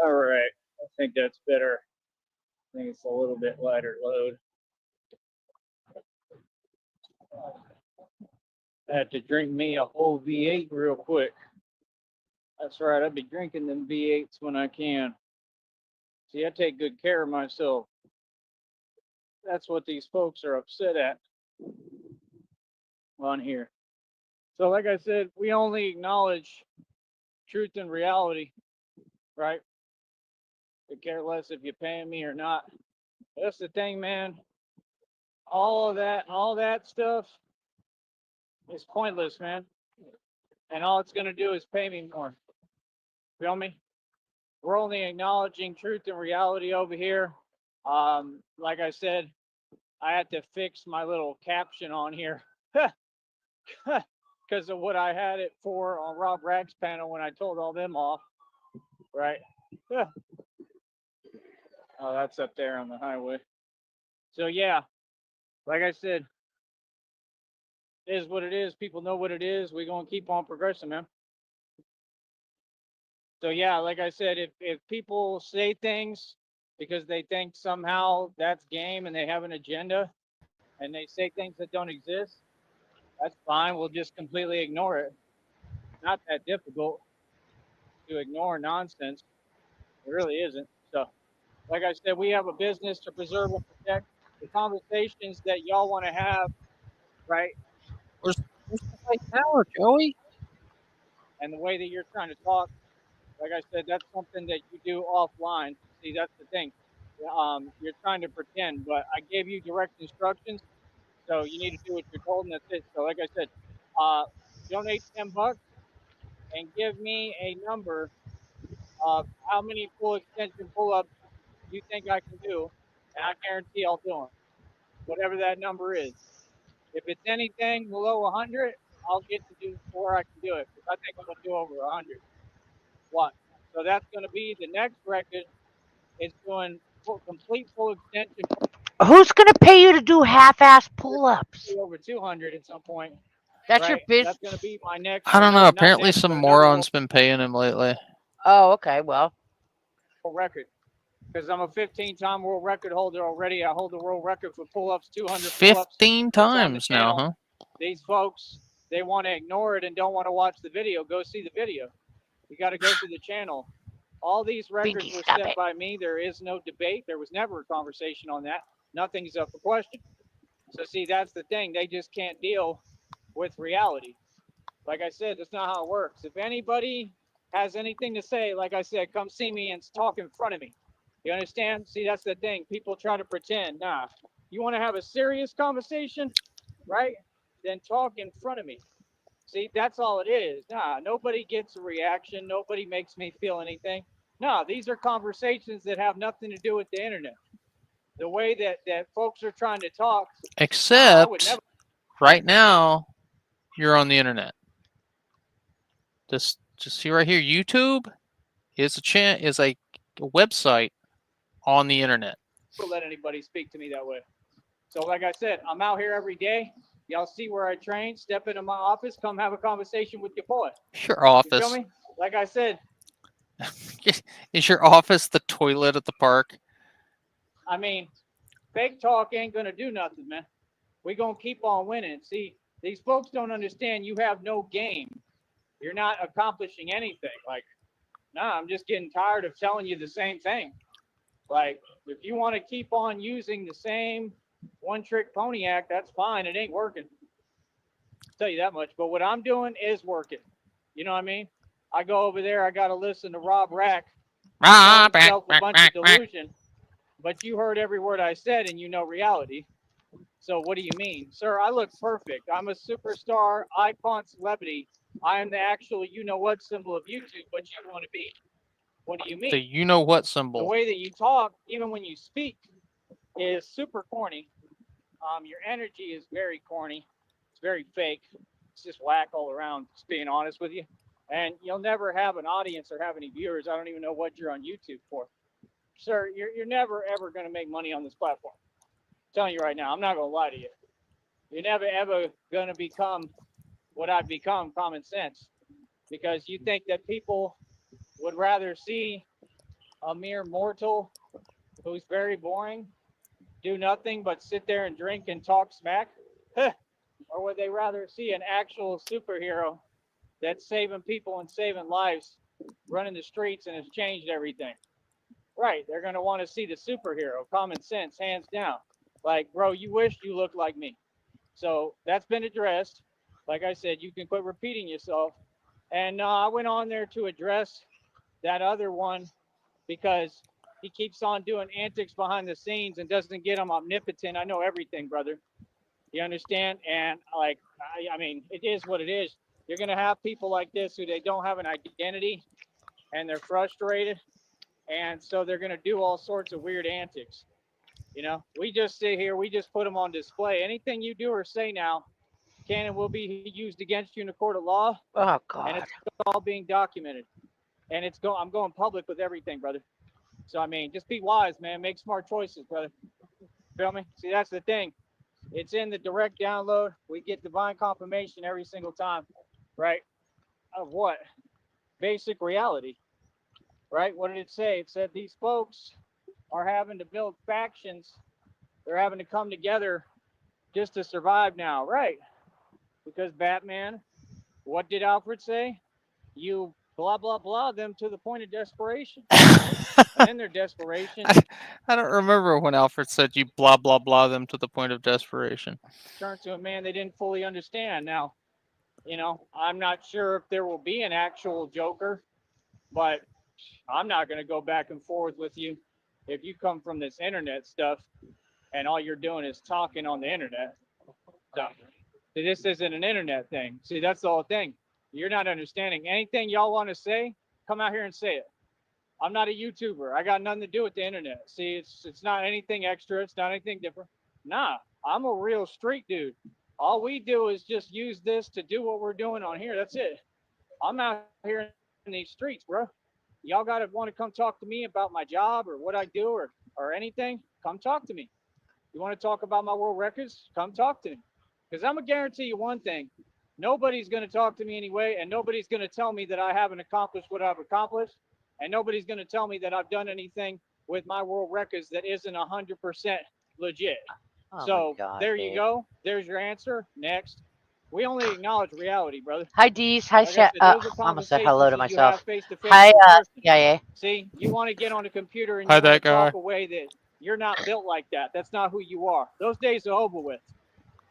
All right. I think that's better. I think it's a little bit lighter load. I had to drink me a whole V8 real quick. That's right. I'll be drinking them V8s when I can. See, I take good care of myself. That's what these folks are upset at on here. So, like I said, we only acknowledge truth and reality, right? Could care less if you're paying me or not. That's the thing, man. All that stuff is pointless, man. And all it's gonna do is pay me more. Feel me? We're only acknowledging truth and reality over here. Like I said, I had to fix my little caption on here because of what I had it for on Rob Rack's panel when I told all them off, right? Oh, that's up there on the highway. So yeah, like I said, it is what it is. People know what it is. We're gonna keep on progressing, man. So yeah, like I said, if people say things because they think somehow that's game and they have an agenda and they say things that don't exist, that's fine. We'll just completely ignore it. Not that difficult to ignore nonsense. It really isn't. So, like I said, we have a business to preserve and protect. The conversations that y'all want to have, right? Where's the light power, Joey? And the way that you're trying to talk, like I said, that's something that you do offline. See, that's the thing. You're trying to pretend, but I gave you direct instructions, so you need to do what you're told, and that's it. So, like I said, uh, donate $10 and give me a number of how many full extension pull-ups you think I can do, and I guarantee I'll do them, whatever that number is. If it's anything below 100, I'll get to do before I can do it, because I think I'm going to do over 100. What? So that's going to be the next record is doing complete full extension, Who's going to pay you to do half-ass pull-ups? over 200 at some point, That's your right? business. That's going to be my next. I don't know. No, not Apparently, next, some but another moron's been paying him lately. Oh, okay. Well, world record. Because I'm a 15-time world record holder already. I hold the world record for pull-ups, 200 pull-ups. 15 times now, huh? These folks, they want to ignore it and don't want to watch the video. Go see the video. You got to go to the channel. All these records Binky, were stop set it. by me. There is no debate. There was never a conversation on that. Nothing's up for question. So see, that's the thing. They just can't deal with reality. Like I said, that's not how it works. If anybody has anything to say, like I said, come see me and talk in front of me. You understand? See, that's the thing. People try to pretend. Nah, you want to have a serious conversation, right? Then talk in front of me. See, that's all it is. Nah, nobody gets a reaction. Nobody makes me feel anything. No, these are conversations that have nothing to do with the internet. The way that folks are trying to talk, I would Except never. right now, you're on the internet. Just see right here. YouTube is a website on the internet. Let anybody speak to me that way. So, like I said, I'm out here every day. Y'all see where I train. Step into my office. Come have a conversation with your boy. Your You feel office. me? Like I said, Is your office the toilet at the park? I mean, fake talk ain't gonna do nothing, man. We gonna keep on winning. See, these folks don't understand. You have no game. You're not accomplishing anything. Like, nah, I'm just getting tired of telling you the same thing. Like, if you want to keep on using the same one-trick pony act, that's fine. It ain't working. I'll tell you that much. But what I'm doing is working. You know what I mean? I go over there. I got to listen to Rob Rack. Tell himself a bunch of delusion. But you heard every word I said, and you know reality. So what do you mean? Sir, I look perfect. I'm a superstar, icon, celebrity. I am the actual you-know-what symbol of YouTube, but you want to be. What do you mean? The you know what The symbol. way that you talk, even when you speak, is super corny. Your energy is very corny. It's very fake. It's just whack all around, just being honest with you. And you'll never have an audience or have any viewers. I don't even know what you're on YouTube for. Sir, you're never, ever going to make money on this platform. I'm telling you right now, I'm not going to lie to you. You're never, ever going to become what I've become, common sense. Because you think that people would rather see a mere mortal who's very boring, do nothing but sit there and drink and talk smack? Or would they rather see an actual superhero that's saving people and saving lives, running the streets, and has changed everything? Right, they're going to want to see the superhero. Common sense, hands down. Like, bro, you wish you looked like me. So that's been addressed. Like I said, you can quit repeating yourself. And I went on there to address that other one because he keeps on doing antics behind the scenes and doesn't get them omnipotent. I know everything, brother. You understand? And like, I mean, it is what it is. You're going to have people like this who they don't have an identity and they're frustrated. And so they're going to do all sorts of weird antics. You know, we just sit here, we just put them on display. Anything you do or say now can and will be used against you in a court of law. Oh, And God. it's all being documented. And I'm going public with everything, brother. So, I mean, just be wise, man. Make smart choices, brother. Feel me? See, that's the thing. It's in the direct download. We get divine confirmation every single time, right? Of what? Basic reality, right? What did it say? It said these folks are having to build factions. They're having to come together just to survive now, right? Because Batman, what did Alfred say? You blah, blah, blah them to the point of desperation. And in their desperation, I don't remember when Alfred said you blah blah blah them to the point of desperation. turned to a man they didn't fully understand. Now, you know, I'm not sure if there will be an actual Joker, but I'm not going to go back and forth with you if you come from this internet stuff and all you're doing is talking on the internet. So, this isn't an internet thing. See, that's the whole thing. You're not understanding. Anything y'all want to say, come out here and say it. I'm not a YouTuber. I got nothing to do with the internet. See, it's not anything extra. It's not anything different. Nah, I'm a real street dude. All we do is just use this to do what we're doing on here. That's it. I'm out here in these streets, bro. Y'all gotta want to come talk to me about my job or what I do or anything. Come talk to me. You want to talk about my world records? Come talk to me. Because I'm gonna guarantee you one thing: nobody's gonna talk to me anyway, and nobody's gonna tell me that I haven't accomplished what I've accomplished, and nobody's gonna tell me that I've done anything with my world records that isn't 100% legit. Oh, So my God, there you Dave. go. There's your answer. Next. We only acknowledge reality, brother. Hi, Dees. Hi, Like I said, those are I almost said hello conversations to that you have myself. face to face Hi, with a person. yeah. See, you want to get on a computer and Hi, you want that to talk guy. a way that you're not built like that. That's not who you are. Those days are over with.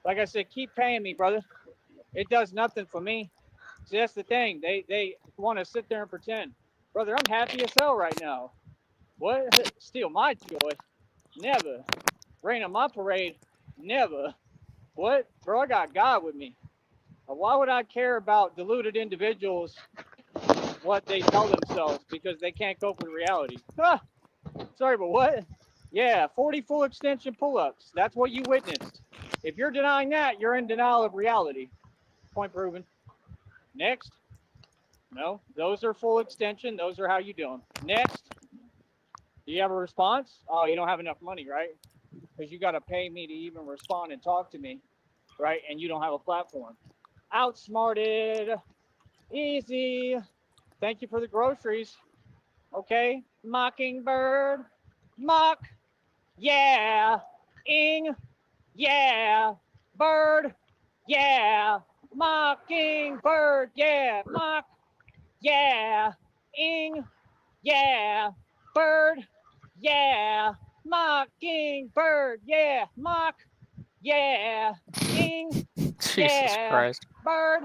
Like I said, keep paying me, brother. It does nothing for me. See, that's the thing. They want to sit there and pretend. Brother, I'm happy as hell right now. What? Steal my joy? Never. Rain on my parade? Never. What? Bro, I got God with me. Why would I care about deluded individuals, what they tell themselves, because they can't cope with reality? Ah, sorry, but what? Yeah, 40 full extension pull-ups. That's what you witnessed. If you're denying that, you're in denial of reality. Point proven. Next. No, those are full extension. Those are how you do them. Next. Do you have a response? Oh, you don't have enough money, right? Because you got to pay me to even respond and talk to me, right? And you don't have a platform. Outsmarted. Easy. Thank you for the groceries. Okay. Mockingbird. Mock. Yeah. Ing. Yeah. Bird. Yeah. Mockingbird. Yeah. Mock. Yeah. Ing. Yeah. Bird. Yeah. Mockingbird. Yeah. Mock. Yeah. Ing. Jesus Yeah. Christ. Bird.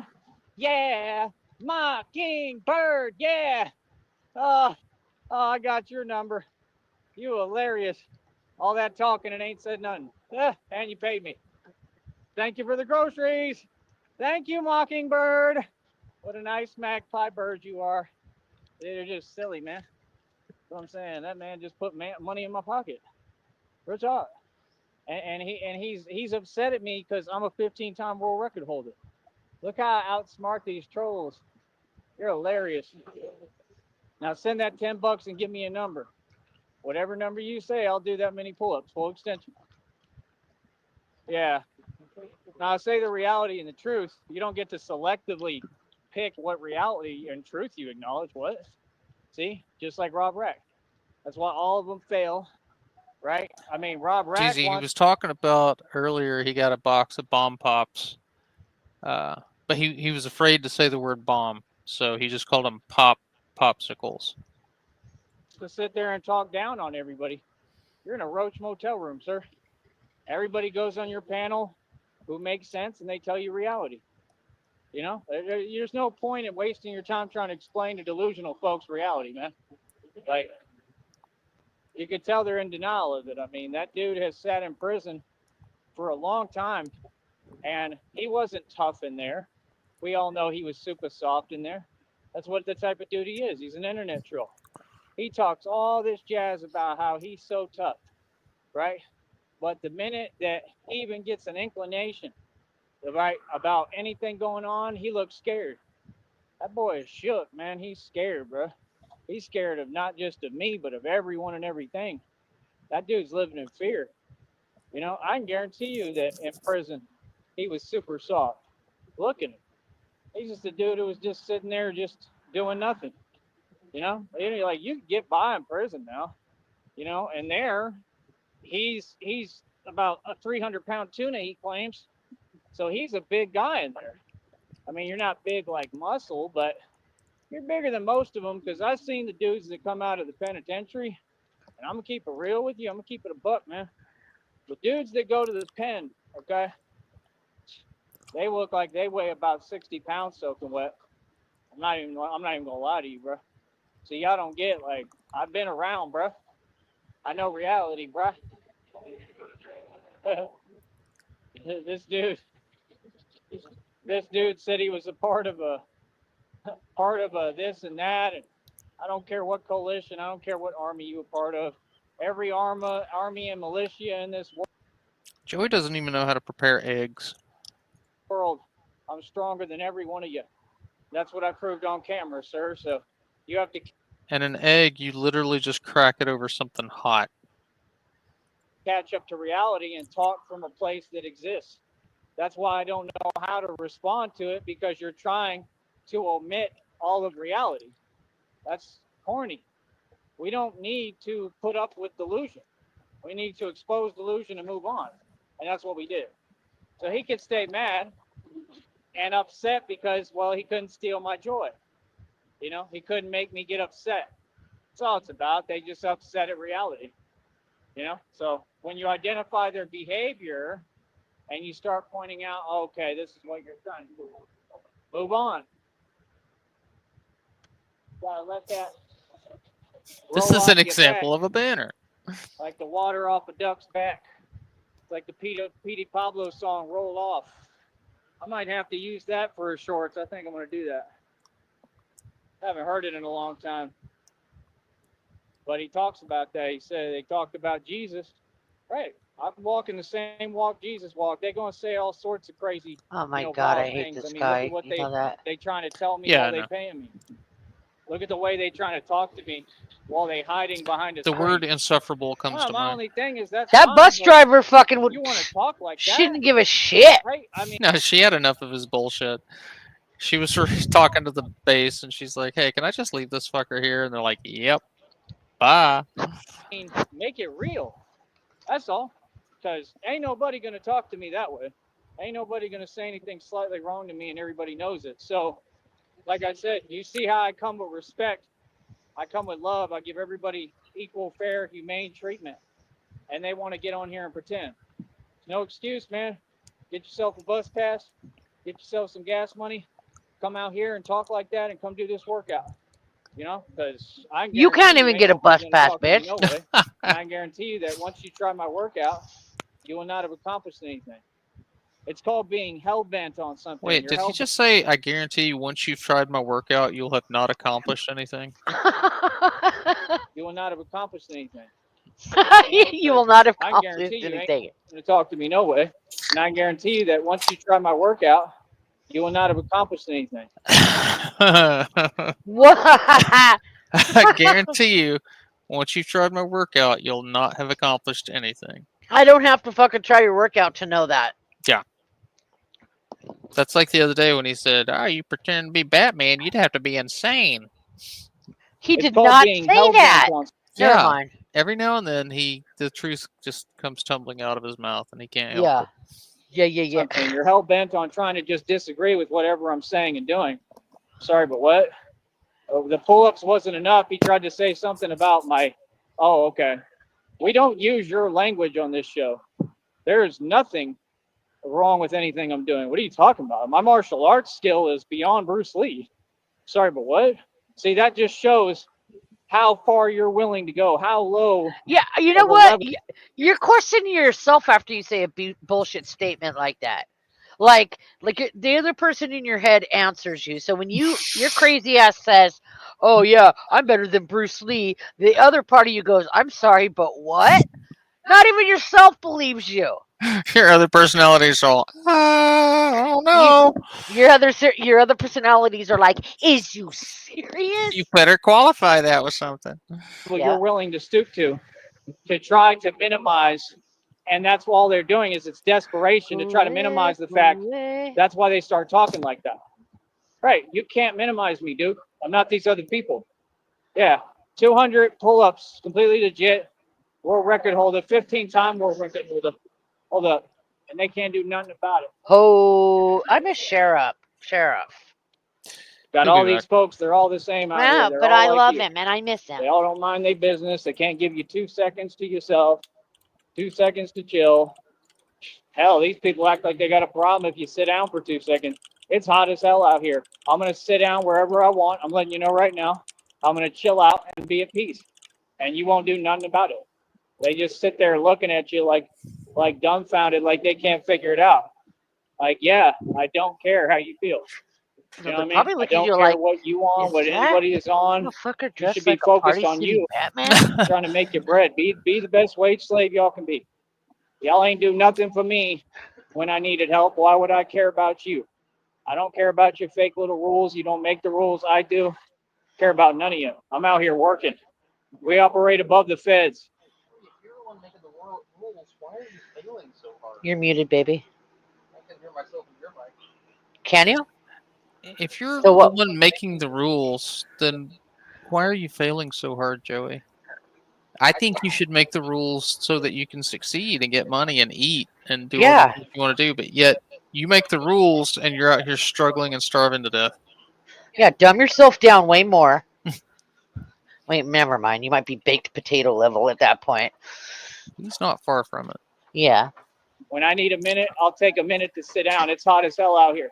Yeah. Mockingbird. Yeah. Oh, I got your number. You hilarious. All that talking and ain't said nothing. And you paid me. Thank you for the groceries. Thank you, Mockingbird. What a nice magpie bird you are. They're just silly, man. That's what I'm saying. That man just put money in my pocket. Rich art. And he's upset at me because I'm a 15-time world record holder. Look how I outsmart these trolls. You're hilarious. Now send that $10 and give me a number. Whatever number you say, I'll do that many pull-ups, full extension. Yeah. Now I say the reality and the truth. You don't get to selectively pick what reality and truth you acknowledge. What? See? Just like Rob Rack. That's why all of them fail, right? I mean, Rob Rack Jeezy, he wants was talking about earlier. He got a box of bomb pops, but he was afraid to say the word bomb, so he just called them popsicles. to sit there and talk down on everybody. You're in a Roach Motel room, sir. Everybody goes on your panel who makes sense, and they tell you reality. You know, there's no point in wasting your time trying to explain to delusional folks reality, man. Like, you could tell they're in denial of it. I mean, that dude has sat in prison for a long time, and he wasn't tough in there. We all know he was super soft in there. That's what the type of dude he is. He's an internet troll. He talks all this jazz about how he's so tough, right? But the minute that he even gets an inclination, right, about anything going on, he looks scared. That boy is shook, man. He's scared, bro. He's scared of not just of me, but of everyone and everything. That dude's living in fear. You know, I can guarantee you that in prison, he was super soft. Look at him. He's just a dude who was just sitting there, just doing nothing. You know, like you can get by in prison now. You know, and there, he's about a 300-pound tuna, he claims. So he's a big guy in there. I mean, you're not big like muscle, but you're bigger than most of them, because I've seen the dudes that come out of the penitentiary, and I'm gonna keep it real with you. I'm gonna keep it a buck, man. The dudes that go to the pen, okay, they look like they weigh about 60 pounds soaking wet. I'm not even gonna lie to you, bro. So y'all don't get, like, I've been around, bro. I know reality, bro. This dude said he was a part of a this and that, and I don't care what coalition, I don't care what army you were part of. Every army and militia in this Joey doesn't even know how to prepare eggs. world, I'm stronger than every one of you. That's what I proved on camera, sir. So you have to And an egg, you literally just crack it over something hot. catch up to reality and talk from a place that exists. That's why I don't know how to respond to it, because you're trying to omit all of reality. That's corny. We don't need to put up with delusion. We need to expose delusion and move on. And that's what we did. So he could stay mad and upset because, well, he couldn't steal my joy. You know, he couldn't make me get upset. That's all it's about. They just upset at reality. You know, so when you identify their behavior and you start pointing out, okay, this is what you're trying to do, move on. Gotta let that. This is an example of a banner. Like the water off a duck's back. It's like the Petey Pablo song, Roll Off. I might have to use that for his shorts. I think I'm going to do that. I haven't heard it in a long time. But he talks about that. He said they talked about Jesus. Right. I'm walking the same walk Jesus walked. They're going to say all sorts of crazy, Oh my vile God, I hate things. this I mean, guy. look at what You know that? they trying to tell me Yeah, while I they know. paying me. Look at the way they trying to talk to me while they hiding behind a The screen. word insufferable comes to My mind. only thing is that Bus driver fucking would you want to talk like that, shouldn't give a shit. right? I mean, No, she had enough of his bullshit. She was talking to the base, and she's like, "Hey, can I just leave this fucker here?" And they're like, "Yep, bye." make it real. That's all. Because ain't nobody gonna talk to me that way. Ain't nobody gonna say anything slightly wrong to me, and everybody knows it. So, like I said, you see how I come with respect. I come with love. I give everybody equal, fair, humane treatment. And they want to get on here and pretend. No excuse, man. Get yourself a bus pass. Get yourself some gas money. Come out here and talk like that, and come do this workout. You know, because You can't even get a bus pass, bitch. No way. And I guarantee you that once you try my workout, you will not have accomplished anything. It's called being hell bent on something. Wait, You're did he hell- just say, "I guarantee you, once you've tried my workout, you'll have not accomplished anything"? You will not have accomplished anything. You will not have I accomplished guarantee you ain't anything. going to talk to me no way. And I guarantee you that once you try my workout, you will not have accomplished anything. What? I guarantee you, once you've tried my workout, you'll not have accomplished anything. I don't have to fucking try your workout to know that. That's like the other day when he said, "Oh, you pretend to be Batman, you'd have to be insane." He It's did called not being say hell-bent that. on Never Yeah. mind. Every now and then the truth just comes tumbling out of his mouth and he can't help Yeah. it. Yeah. Something. You're hell bent on trying to just disagree with whatever I'm saying and doing. Sorry, but what? Oh, the pull-ups wasn't enough. He tried to say something about my. Oh, okay. We don't use your language on this show. There is nothing wrong with anything I'm doing. What are you talking about? My martial arts skill is beyond Bruce Lee. Sorry, but what? See, that just shows how far you're willing to go, how low Yeah, you know of a what? level. You're questioning yourself after you say a bullshit statement like that. Like the other person in your head answers you. So when your crazy ass says, "Oh yeah, I'm better than Bruce Lee," the other part of you goes, "I'm sorry, but what?" Not even yourself believes you. Your other personalities are all, I don't You know. your other personalities are like, "Is you serious?" You better qualify that with something. You're willing to stoop to try to minimize, and that's all they're doing is it's desperation to try to minimize the fact. That's why they start talking like that. Right? You can't minimize me, dude. I'm not these other people. Yeah, 200 pull-ups, completely legit. World record holder, 15-time world record holder. Hold up, and they can't do nothing about it. Oh, I miss Sheriff. Got He'll all be these back. folks. They're all the same out Yeah, here. They're but all I like love you. him and I miss him. They all don't mind their business. They can't give you 2 seconds to yourself, 2 seconds to chill. Hell, these people act like they got a problem if you sit down for 2 seconds. It's hot as hell out here. I'm going to sit down wherever I want. I'm letting you know right now. I'm going to chill out and be at peace. And you won't do nothing about it. They just sit there looking at you like dumbfounded, like they can't figure it out. Like, yeah, I don't care how you feel. You know what I mean? Probably I look at don't you care like, what you want, is what that anybody is on. motherfucker You dressed should be like a focused Party on City you, Batman? trying to make your bread. Be the best wage slave y'all can be. Y'all ain't do nothing for me when I needed help. Why would I care about you? I don't care about your fake little rules. You don't make the rules. I do. Care about none of you. I'm out here working. We operate above the feds. You're the one making the rules. Why are you failing so hard? You're muted, baby. I can hear myself in your mic. Can you? If you're So the what? one making the rules, then why are you failing so hard, Joey? I think you should make the rules so that you can succeed and get money and eat and do all the Yeah. things you want to do. But yet you make the rules and you're out here struggling and starving to death. Yeah, dumb yourself down way more. Wait, never mind. You might be baked potato level at that point. He's not far from it. Yeah. When I need a minute, I'll take a minute to sit down. It's hot as hell out here.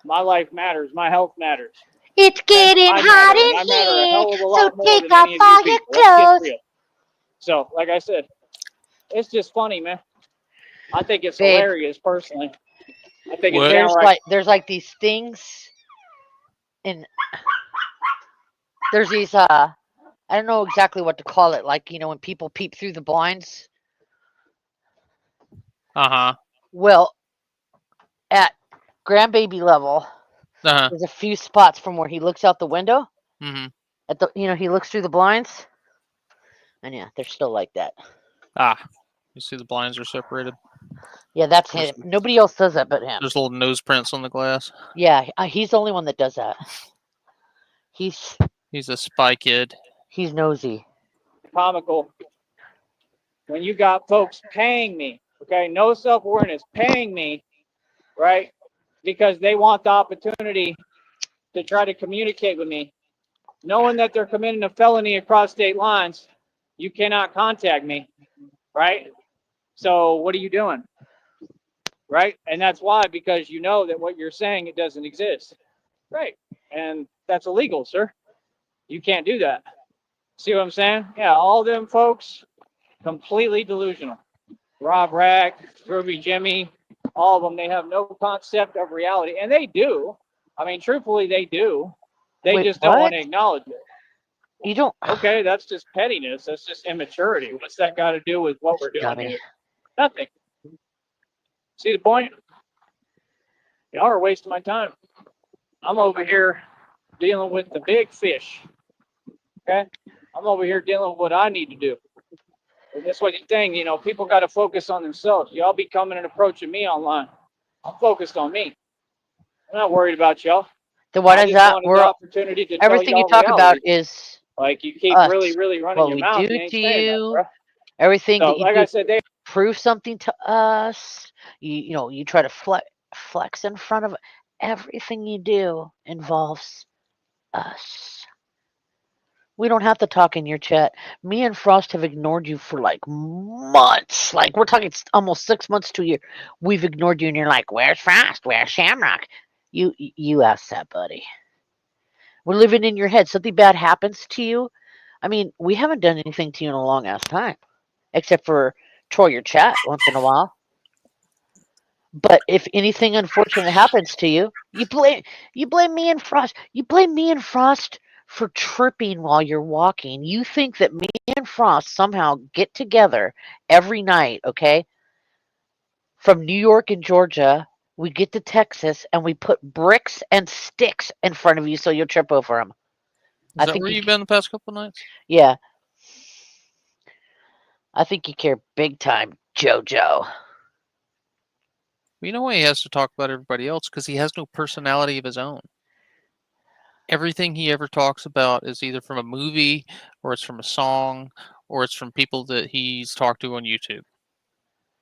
My life matters. My health matters. It's getting I hot matter, and I in matter a here, hell of a so lot more take than off any of you all your people. Let's get clothes. real. So, like I said, it's just funny, man. I think it's Babe. hilarious, personally. I think What? it's There's downright. there's like these things, and there's these I don't know exactly what to call it. Like, when people peep through the blinds. Uh-huh. Well, at grandbaby level, Uh-huh. there's a few spots from where he looks out the window. Mm-hmm. At the he looks through the blinds, and yeah, they're still like that. Ah. You see the blinds are separated. Yeah, that's There's, him. Nobody else does that but him. there's little nose prints on the glass. Yeah, he's the only one that does that. He's He's a spy kid. nosy. Comical when you got folks paying me, okay, no self-awareness, paying me, right, because they want the opportunity to try to communicate with me, knowing that they're committing a felony across state lines. You cannot contact me, right? So what are you doing, right? And that's why, because you know that what you're saying, it doesn't exist, right? And that's illegal, sir. You can't do that. See what I'm saying? Yeah, all them folks, completely delusional. Rob Rack, Groovy Jimmy, all of them, they have no concept of reality. And they do. I mean, truthfully, they do. They Wait, just don't want what? to acknowledge it. You don't. Okay, that's just pettiness. That's just immaturity. What's that got to do with what we're doing Dummy. here? Nothing. See the point? Y'all are wasting my time. I'm over here dealing with the big fish. Okay? I'm over here dealing with what I need to do. And that's what the thing, people got to focus on themselves. Y'all be coming and approaching me online. I'm focused on me. I'm not worried about y'all. Then what I is just that? wanted the opportunity to tell Everything you y'all talk about reality. is Like, you keep Us. really running What your we mouth. do You ain't to saying nothing, you, bro. everything So, that you like do, I said, they prove something to us. You try to flex in front of everything you do involves us. We don't have to talk in your chat. Me and Frost have ignored you for like months. Like we're talking almost 6 months to a year. We've ignored you, and you're like, "Where's Frost? Where's Shamrock?" You asked that, buddy. We're living in your head. Something bad happens to you. I mean, we haven't done anything to you in a long ass time, except for troll your chat once in a while. But if anything unfortunate happens to you, you blame me and Frost. You blame me and Frost for tripping while you're walking. You think that me and Frost somehow get together every night, okay? From New York and Georgia, we get to Texas and we put bricks and sticks in front of you so you'll trip over them. Is that where you've been the past couple nights? Yeah, I think you care big time, JoJo. Well, you know why he has to talk about everybody else? Because he has no personality of his own. Everything he ever talks about is either from a movie, or it's from a song, or it's from people that he's talked to on YouTube.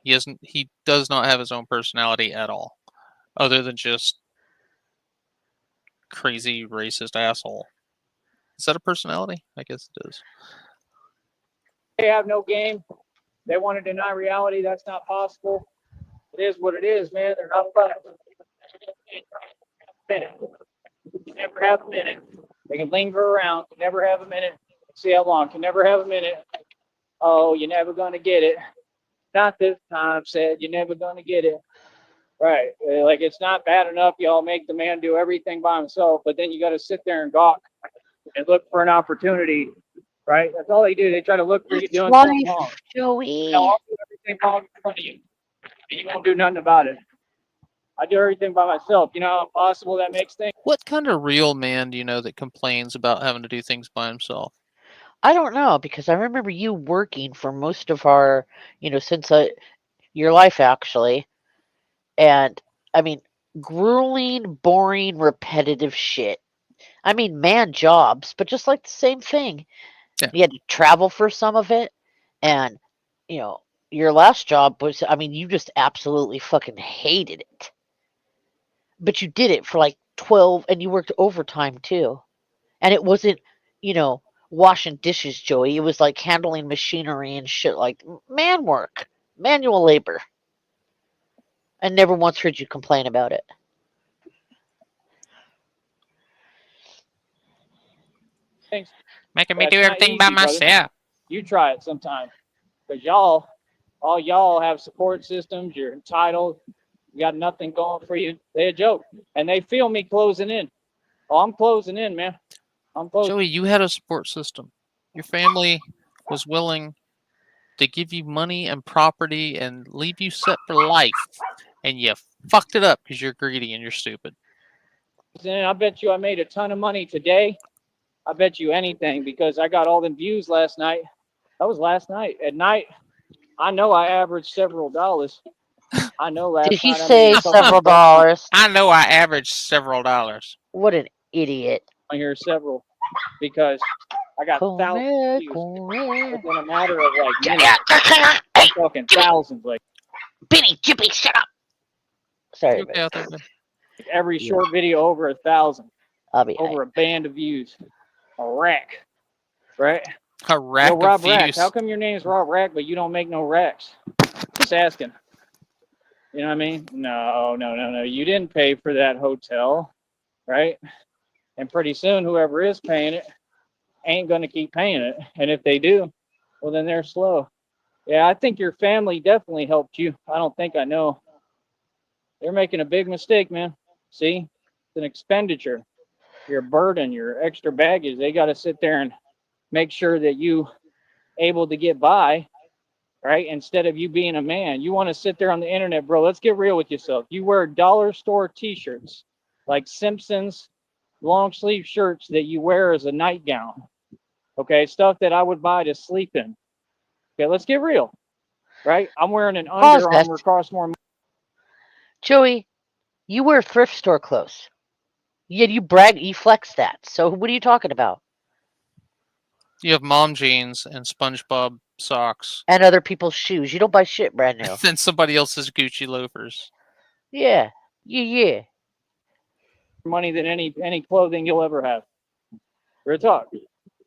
He does not have his own personality at all, other than just crazy racist asshole. Is that a personality? I guess it is. they have no game. They want to deny reality. That's not possible. It is what it is, man. They're not fun. You never have a minute. They can linger around. Can never have a minute. See how long. Can never have a minute. Oh, you're never gonna get it. Not this time, said you're never gonna get it. Right. Like, it's not bad enough y'all make the man do everything by himself, but then you got to sit there and gawk and look for an opportunity. Right. That's all they do. They try to look for you It's doing something wrong. life, Joey. I'll do everything wrong in front of you, and you won't do nothing about it. I do everything by myself. You know how impossible that makes things? What kind of real man do you know that complains about having to do things by himself? I don't know because I remember you working for most of our, since your life actually, and I mean, grueling, boring, repetitive shit. I mean, man jobs, but just like the same thing. Yeah. You had to travel for some of it, and you know, your last job was, I mean, you just absolutely fucking hated it. But you did it for like 12 and you worked overtime too. And it wasn't, you know, washing dishes, Joey. It was like handling machinery and shit like man work, manual labor. I never once heard you complain about it. Things Making me that's do not everything by easy, brother. myself. You try it sometime, because all y'all have support systems. You're entitled. You got nothing going for you. They a joke, and they feel me closing in. Oh, I'm closing in, man. I'm closing. Joey, you had a support system. Your family was willing to give you money and property and leave you set for life, and you fucked it up because you're greedy and you're stupid. And I bet you I made a ton of money today. I bet you anything, because I got all them views last night. That was last night. At night, I know I averaged several dollars. I know last Did he night I made say a couple several of bucks dollars? I know I averaged several dollars. What an idiot. on here, several, because I got thousands of views within a matter of like minutes. I'm talking thousands, like Benny, Jippy, shut up. Sorry, You okay out there, man? every short video over 1,000, I'll be over a band of views. A rack, right? A rack Yo, Rob of Rack, views. how come your name's Rob Rack, but you don't make no racks? Just asking. You know what I mean? No. You didn't pay for that hotel, right? And pretty soon, whoever is paying it ain't going to keep paying it. And if they do, well, then they're slow. Yeah, I think your family definitely helped you. I don't think I know. They're making a big mistake, man. See? It's an expenditure. Your burden, your extra baggage. They got to sit there and make sure that you able to get by, right? Instead of you being a man. You want to sit there on the internet, bro. Let's get real with yourself. You wear dollar store t-shirts like Simpsons long sleeve shirts that you wear as a nightgown. Okay, stuff that I would buy to sleep in. Okay, let's get real, right? I'm wearing an Pause Under this. Armour cost more. Joey, you wear thrift store clothes. Yet you brag, you flex that. So what are you talking about? You have mom jeans and SpongeBob socks, And other people's shoes. You don't buy shit brand new. then somebody else's Gucci loafers. Yeah. Yeah. Money than any clothing you'll ever have. Real talk.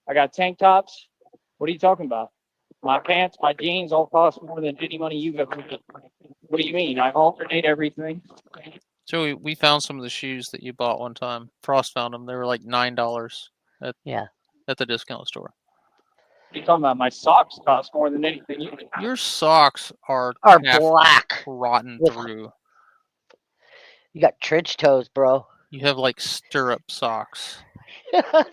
I got tank tops. What are you talking about? My pants, my jeans all cost more than any money you've ever made. What do you mean? I alternate everything. So we found some of the shoes that you bought one time. Frost found them. They were like $9 Yeah. at the discount store. What are you talking about? My socks cost more than anything you can. Your socks are Are half black. rotten With- through. You got trench toes, bro. You have like stirrup socks. I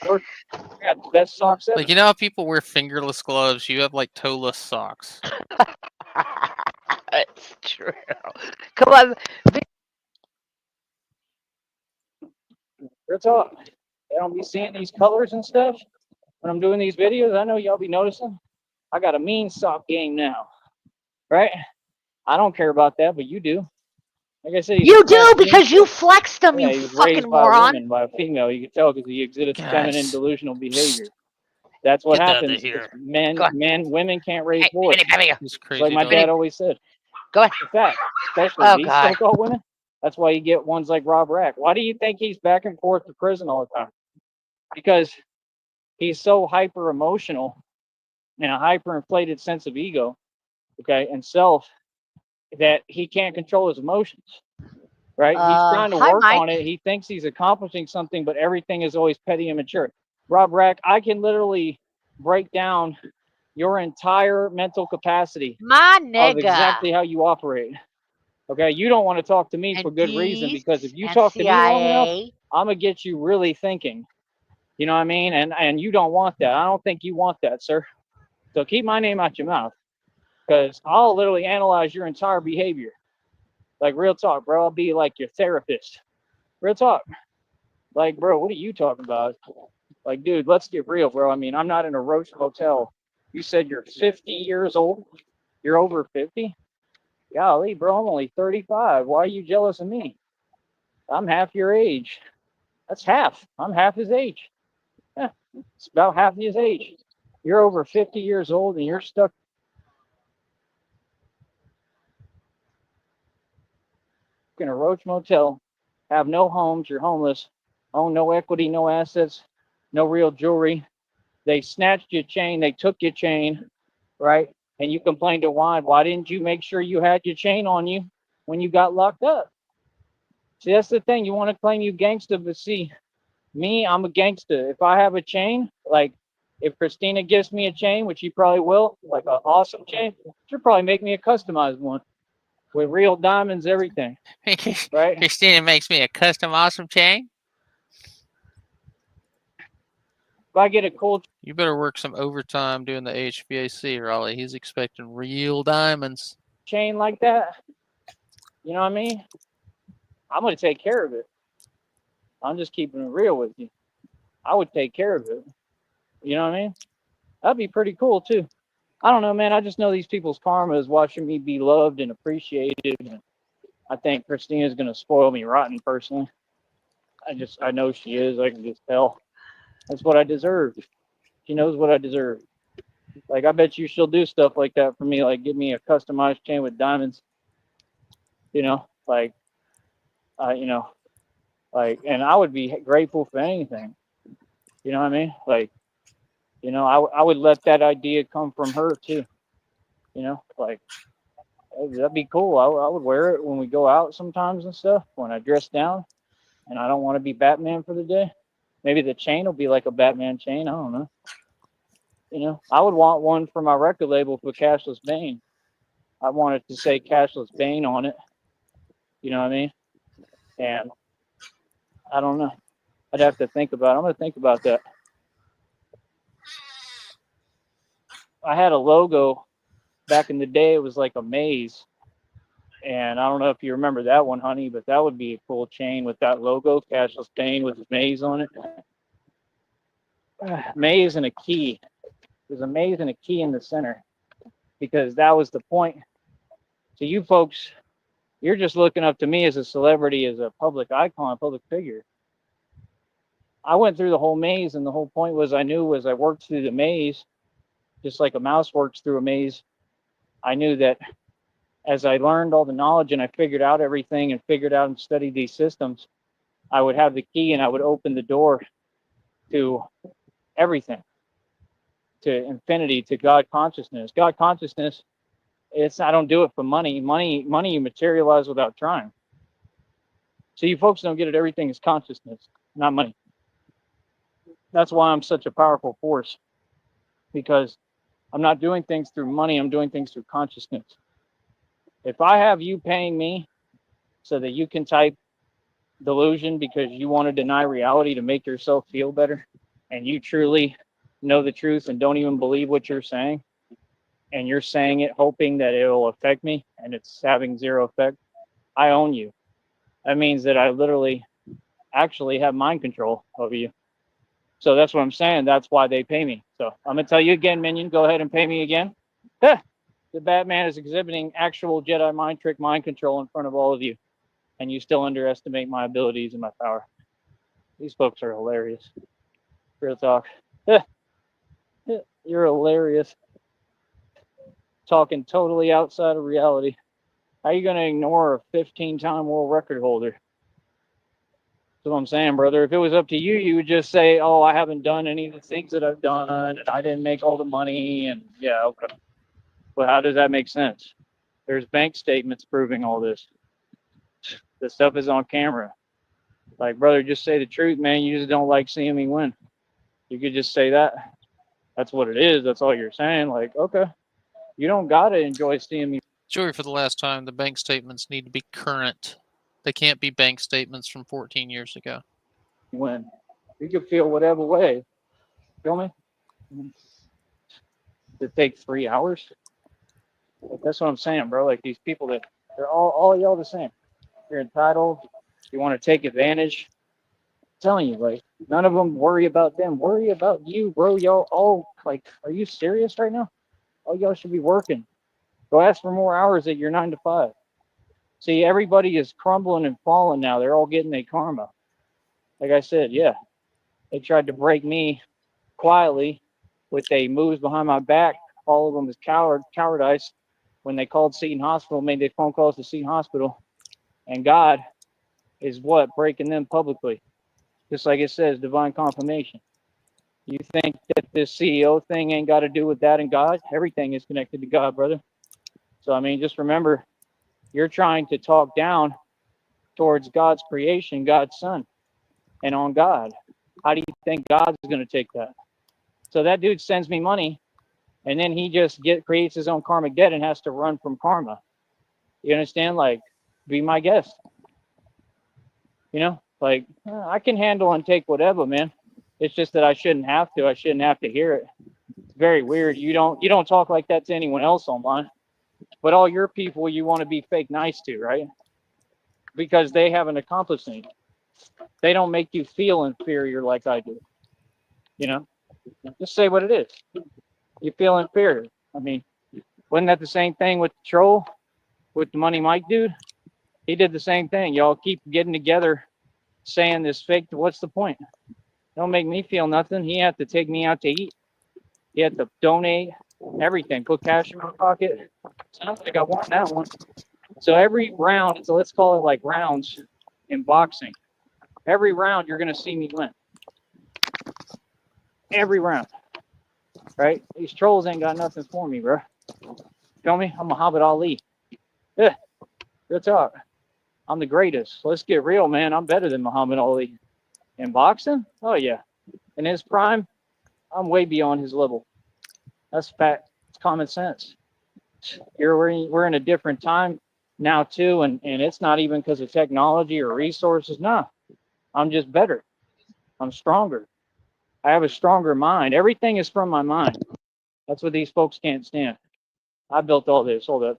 got the best socks ever. Like, you know how people wear fingerless gloves? You have like toeless socks. It's true. Come on. Real talk. I don't be seeing these colors and stuff when I'm doing these videos. I know y'all be noticing. I got a mean sock game now, right? I don't care about that, but you do. Like I said, he's You a do fat because dude. you flexed them, Yeah, you he was fucking raised by a moron. woman, by a female. You can tell because he exhibits feminine, Guys. delusional behavior. That's what Get out of happens. here. Men, Go on. women can't raise Hey, boys. Vinny, come here. These It's crazy like my dogs. dad always said. Go ahead. In fact, especially Oh, these God. so-called women. That's why you get ones like Rob Rack. Why do you think he's back and forth to prison all the time? Because he's so hyper emotional and a hyper inflated sense of ego, okay, and self, that he can't control his emotions. Right? He's trying to Hi, work Mike. on it. He thinks he's accomplishing something, but everything is always petty and mature. Rob Rack, I can literally break down your entire mental capacity My of nigga. exactly how you operate. Okay, you don't want to talk to me for good reason, because if you talk to me long enough, I'm gonna get you really thinking. You know what I mean? And you don't want that. I don't think you want that, sir. So keep my name out your mouth, because I'll literally analyze your entire behavior. Like, real talk, bro. I'll be like your therapist. Real talk. Like, bro, what are you talking about? Like, dude, let's get real, bro. I mean, I'm not in a Roach Motel. You said you're 50 years old. You're over 50. Golly, bro, I'm only 35. Why are you jealous of me? I'm half your age. That's half. I'm half his age. Yeah, it's about half his age. You're over 50 years old and you're stuck in a Roach Motel, have no homes, you're homeless, own no equity, no assets, no real jewelry. They snatched your chain, they took your chain, right? And you complained to why didn't you make sure you had your chain on you when you got locked up? See, that's the thing. You want to claim you gangster, but see, me, I'm a gangster. If I have a chain, like if Christina gives me a chain, which she probably will, like an awesome chain, she'll probably make me a customized one with real diamonds, everything, right? Christina makes me a custom awesome chain. If I get a cool You better work some overtime doing the HVAC, Raleigh. He's expecting real diamonds. chain like that, you know what I mean? I'm going to take care of it. I'm just keeping it real with you. I would take care of it. You know what I mean? That'd be pretty cool too. I don't know, man. I just know these people's karma is watching me be loved and appreciated. And I think Christina's going to spoil me rotten personally. I know she is. I can just tell. That's what I deserve. She knows what I deserve. Like, I bet you she'll do stuff like that for me, like give me a customized chain with diamonds. You know, like, you know, like, and I would be grateful for anything. You know what I mean? Like, you know, I would let that idea come from her too. You know, like, that'd be cool. I would wear it when we go out sometimes and stuff, when I dress down and I don't want to be Batman for the day. Maybe the chain will be like a Batman chain. I don't know. You know, I would want one for my record label for Cashless Bane. I want it to say Cashless Bane on it. You know what I mean? And I don't know. I'd have to think about it. I'm going to think about that. I had a logo back in the day. It was like a maze. And I don't know if you remember that one, honey, but that would be a cool chain with that logo, Cashless Bane with a maze on it. Maze and a key. There's a maze and a key in the center, because that was the point. So you folks, you're just looking up to me as a celebrity, as a public icon, a public figure. I went through the whole maze, and the whole point was I knew as I worked through the maze, just like a mouse works through a maze, I knew that as I learned all the knowledge and I figured out everything and figured out and studied these systems, I would have the key and I would open the door to everything, to infinity, to God consciousness. God consciousness, I don't do it for money. Money you materialize without trying. So you folks don't get it. Everything is consciousness, not money. That's why I'm such a powerful force, because I'm not doing things through money. I'm doing things through consciousness. If I have you paying me so that you can type delusion because you want to deny reality to make yourself feel better, and you truly know the truth and don't even believe what you're saying, and you're saying it hoping that it'll affect me, and it's having zero effect, I own you. That means that I literally actually have mind control over you. So that's what I'm saying. That's why they pay me. So I'm going to tell you again, Minion, go ahead and pay me again. The Batman is exhibiting actual Jedi mind trick mind control in front of all of you, and you still underestimate my abilities and my power. These folks are hilarious. Real talk. You're hilarious. Talking totally outside of reality. How are you going to ignore a 15-time world record holder? That's what I'm saying, brother. If it was up to you, you would just say, oh, I haven't done any of the things that I've done, and I didn't make all the money, and yeah, okay. But how does that make sense? There's bank statements proving all this. The stuff is on camera. Like, brother, just say the truth, man. You just don't like seeing me win. You could just say that. That's what it is. That's all you're saying. Like, okay. You don't got to enjoy seeing me Joey, for the last time, the bank statements need to be current. They can't be bank statements from 14 years ago. win. You can feel whatever way. Feel me? It takes 3 hours. That's what I'm saying, bro. Like these people that they're all y'all the same. You're entitled. You want to take advantage. I'm telling you, like none of them worry about them. Worry about you, bro. Y'all all like, are you serious right now? All y'all should be working. Go ask for more hours at your 9 to 5. See, everybody is crumbling and falling now. They're all getting their karma. Like I said, yeah, they tried to break me quietly with they moves behind my back. All of them is cowardice. When they called Seton Hospital, made their phone calls to Seton Hospital, and God is what breaking them publicly, just like it says, divine confirmation. You think that this CEO thing ain't got to do with that and God? Everything is connected to God, brother. So I mean, just remember, you're trying to talk down towards God's creation, God's Son, and on God. How do you think God's going to take that? So that dude sends me money, and then he just creates his own karmic debt and has to run from karma. You understand? Like, be my guest. You know, like I can handle and take whatever, man. It's just that I shouldn't have to. I shouldn't have to hear it. It's very weird. You don't talk like that to anyone else online, but all your people you want to be fake nice to, right? Because they haven't accomplished anything. They don't make you feel inferior like I do. You know, just say what it is. You feel inferior. I mean, wasn't that the same thing with the troll, with the Money Mike dude? He did the same thing. Y'all keep getting together, saying this fake. What's the point? Don't make me feel nothing. He had to take me out to eat. He had to donate everything, put cash in my pocket. Sounds like I won that one. So every round, so let's call it like rounds in boxing. Every round, you're going to see me win. Every round, right? These trolls ain't got nothing for me, bro. Feel me? I'm Muhammad Ali. Yeah, good talk. I'm the greatest. Let's get real, man. I'm better than Muhammad Ali. In boxing? Oh, yeah. In his prime, I'm way beyond his level. That's fact. It's common sense. We're in a different time now, too, and it's not even because of technology or resources. No, I'm just better. I'm stronger. I have a stronger mind. Everything is from my mind. That's what these folks can't stand. I built all this. Hold up.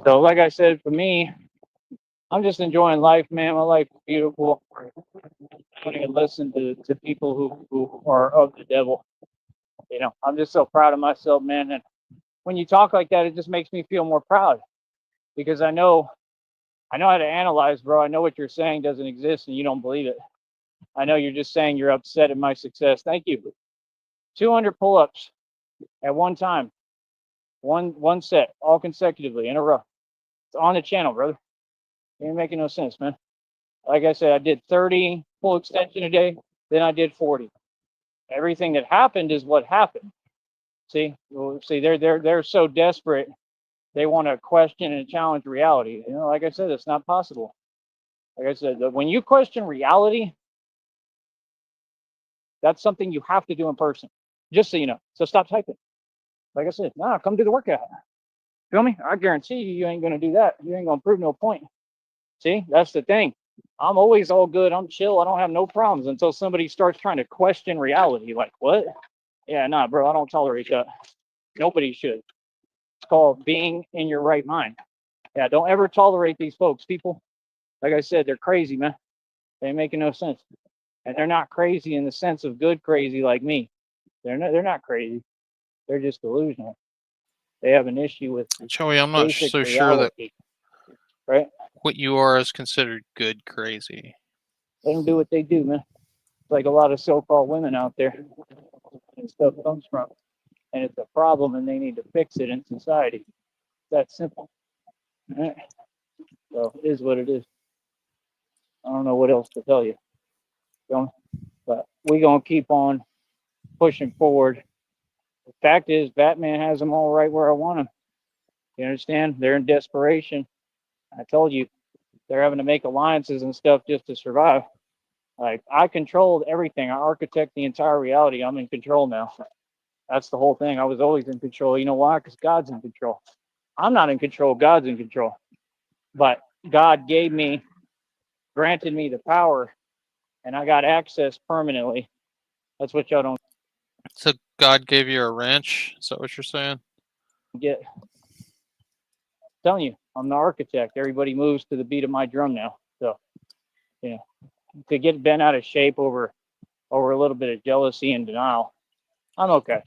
So, like I said, for me, I'm just enjoying life, man. My life is beautiful. I don't even listen to people who are of the devil. You know, I'm just so proud of myself, man. And when you talk like that, it just makes me feel more proud because I know how to analyze, bro. I know what you're saying doesn't exist and you don't believe it. I know you're just saying you're upset at my success. Thank you. 200 pull-ups at one time, one set, all consecutively in a row. It's on the channel, brother. It ain't making no sense, man. Like I said, I did 30 full extension a day, then I did 40. Everything that happened is what happened. See, they're so desperate. They want to question and challenge reality. You know, like I said, it's not possible. Like I said, when you question reality, that's something you have to do in person. Just so you know. So stop typing. Like I said, nah, come do the workout. Feel me? I guarantee you ain't gonna do that. You ain't gonna prove no point. See, that's the thing. I'm always all good. I'm chill. I don't have no problems until somebody starts trying to question reality. Like, what? Yeah, nah, bro, I don't tolerate that. Nobody should. It's called being in your right mind. Yeah, don't ever tolerate these folks. People, like I said, they're crazy, man. They ain't making no sense. And they're not crazy in the sense of good crazy like me. They're not crazy. They're just delusional. They have an issue with Joey, I'm not basic so sure that reality, right? what you are is considered good crazy. Let them do what they do, man. It's like a lot of so-called women out there. And stuff comes from, and it's a problem, and they need to fix it in society. It's that simple. All right? So it is what it is. I don't know what else to tell you. But we gonna keep on pushing forward. The fact is, Batman has them all right where I want them. You understand? They're in desperation. I told you, they're having to make alliances and stuff just to survive. Like, I controlled everything. I architect the entire reality. I'm in control now. That's the whole thing. I was always in control. You know why? Because God's in control. I'm not in control. God's in control. But God granted me the power, and I got access permanently. That's what y'all don't So God gave you a wrench? Is that what you're saying? get. I'm telling you, I'm the architect. Everybody moves to the beat of my drum now. So, you know, to get bent out of shape over a little bit of jealousy and denial, I'm okay.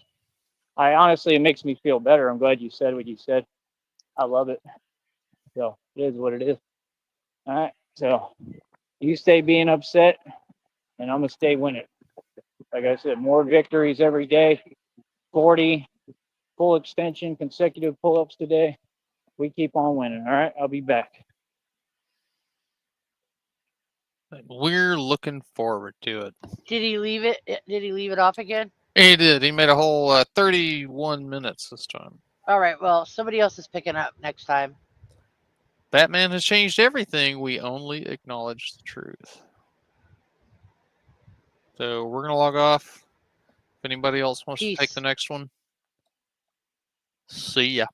I honestly, it makes me feel better. I'm glad you said what you said. I love it. So it is what it is. All right. So you stay being upset, and I'm gonna stay winning. Like I said, more victories every day. 40 full extension consecutive pull-ups today. We keep on winning. All right. I'll be back. We're looking forward to it. Did he leave it? Did he leave it off again? He did. He made a whole 31 minutes this time. All right. Well, somebody else is picking up next time. Batman has changed everything. We only acknowledge the truth. So we're going to log off. If anybody else wants to take Peace. the next one, see ya.